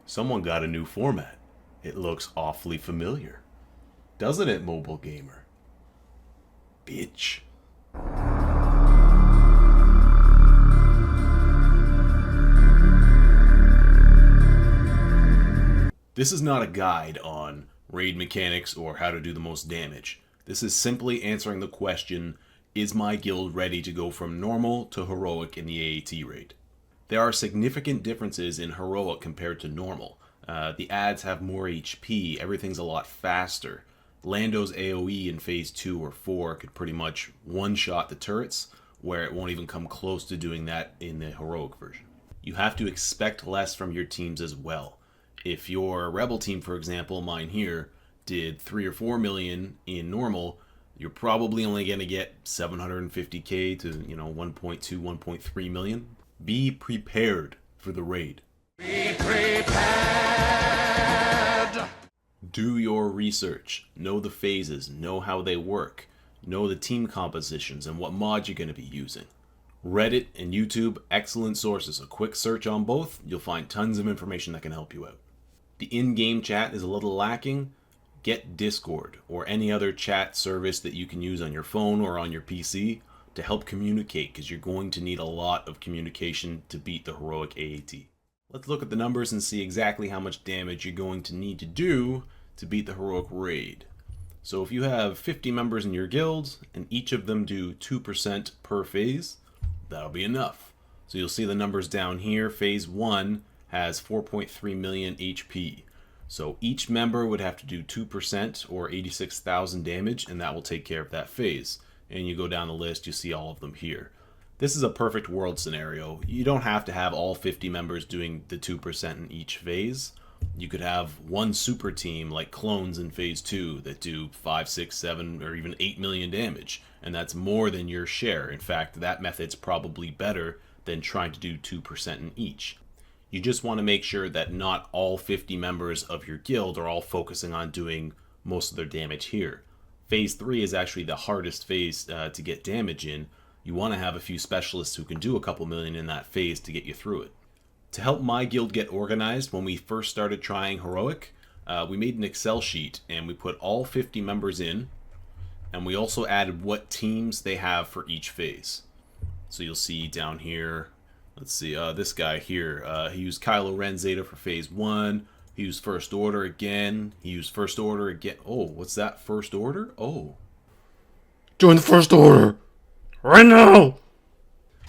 Someone got a new format. It looks awfully familiar. Doesn't it, MobileGamer? Bitch. This is not a guide on raid mechanics or how to do the most damage. This is simply answering the question, is my guild ready to go from normal to heroic in the AAT raid? There are significant differences in heroic compared to normal. The ads have more HP, everything's a lot faster. Lando's AoE in phase 2 or 4 could pretty much one-shot the turrets, where it won't even come close to doing that in the heroic version. You have to expect less from your teams as well. If your rebel team, for example, mine here, did 3 or 4 million in normal, you're probably only going to get 750k to 1.2, 1.3 million. Be prepared for the raid. Be prepared! Do your research. Know the phases. Know how they work. Know the team compositions and what mods you're going to be using. Reddit and YouTube, excellent sources. A quick search on both, you'll find tons of information that can help you out. The in-game chat is a little lacking. Get Discord or any other chat service that you can use on your phone or on your PC to help communicate, because you're going to need a lot of communication to beat the heroic AAT. Let's look at the numbers and see exactly how much damage you're going to need to do to beat the heroic raid. So if you have 50 members in your guild and each of them do 2% per phase, that'll be enough. So you'll see the numbers down here. Phase 1 has 4.3 million HP. So each member would have to do 2% or 86,000 damage, and that will take care of that phase. And you go down the list, you see all of them here. This is a perfect world scenario. You don't have to have all 50 members doing the 2% in each phase. You could have one super team like clones in phase 2 that do 5, 6, 7, or even 8 million damage. And that's more than your share. In fact, that method's probably better than trying to do 2% in each. You just want to make sure that not all 50 members of your guild are all focusing on doing most of their damage here. Phase 3 is actually the hardest phase to get damage in. You want to have a few specialists who can do a couple million in that phase to get you through it. To help my guild get organized, when we first started trying heroic, we made an Excel sheet and we put all 50 members in, and we also added what teams they have for each phase. So you'll see down here, let's see, this guy here, he used Kylo Ren Zeta for phase 1. He used First Order again. He used First Order again. Oh, what's that? First Order? Oh. Join the First Order! Right now!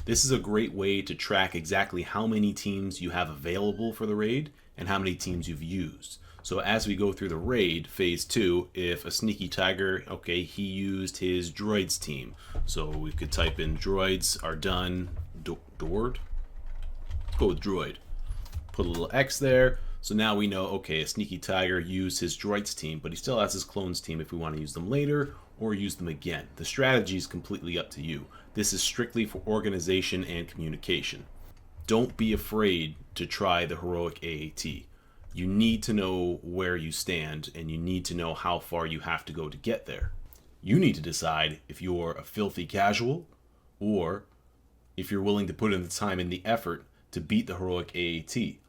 This is a great way to track exactly how many teams you have available for the raid and how many teams you've used. So as we go through the raid, phase 2, if a sneaky tiger, okay, he used his droids team. So we could type in droids are done. Dord? Let's go with droid. Put a little X there. So now we know, okay, a sneaky tiger used his droids team, but he still has his clones team if we want to use them later or use them again. The strategy is completely up to you. This is strictly for organization and communication. Don't be afraid to try the heroic AAT. You need to know where you stand, and you need to know how far you have to go to get there. You need to decide if you're a filthy casual or if you're willing to put in the time and the effort to beat the heroic AAT.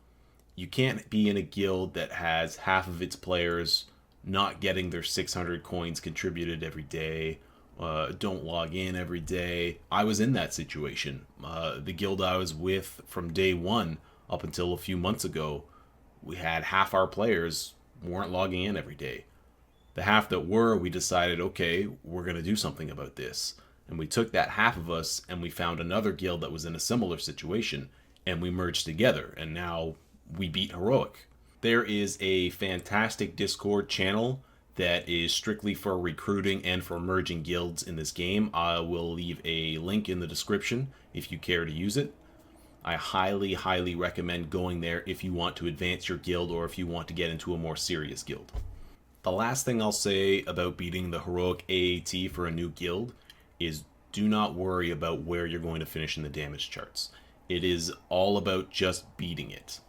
You can't be in a guild that has half of its players not getting their 600 coins contributed every day, don't log in every day. I was in that situation. The guild I was with from day one up until a few months ago, we had half our players weren't logging in every day. The half that were, we decided, okay, we're going to do something about this. And we took that half of us and we found another guild that was in a similar situation, and we merged together, and now we beat heroic. There is a fantastic Discord channel that is strictly for recruiting and for merging guilds in this game. I will leave a link in the description if you care to use it. I highly, highly recommend going there if you want to advance your guild or if you want to get into a more serious guild. The last thing I'll say about beating the heroic AAT for a new guild is do not worry about where you're going to finish in the damage charts. It is all about just beating it.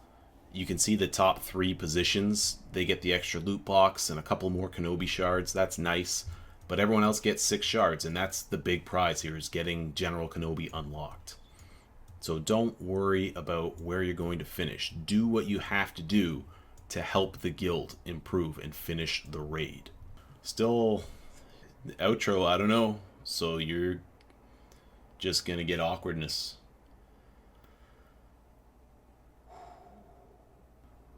You can see the top 3 positions. They get the extra loot box and a couple more Kenobi shards. That's nice. But everyone else gets 6 shards, and that's the big prize here, is getting General Kenobi unlocked. So don't worry about where you're going to finish. Do what you have to do to help the guild improve and finish the raid. Still, the outro, I don't know. So you're just gonna get awkwardness.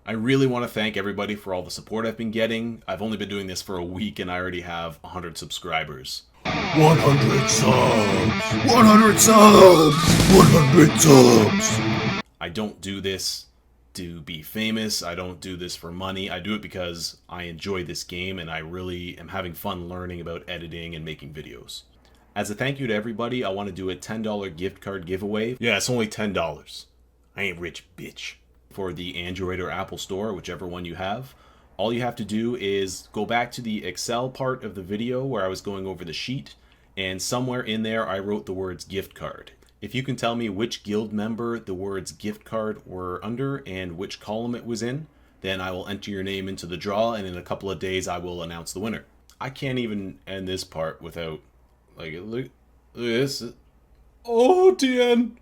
I really want to thank everybody for all the support I've been getting. I've only been doing this for a week and I already have 100 subscribers. 100 subs! 100 subs! 100 subs! I don't do this to be famous. I don't do this for money. I do it because I enjoy this game and I really am having fun learning about editing and making videos. As a thank you to everybody, I want to do a $10 gift card giveaway. Yeah, it's only $10. I ain't rich, bitch. For the Android or Apple store, whichever one you have. All you have to do is go back to the Excel part of the video where I was going over the sheet, and somewhere in there I wrote the words gift card. If you can tell me which guild member the words gift card were under and which column it was in, then I will enter your name into the draw, and in a couple of days I will announce the winner. I can't even end this part without, like, look at this. Oh, TN.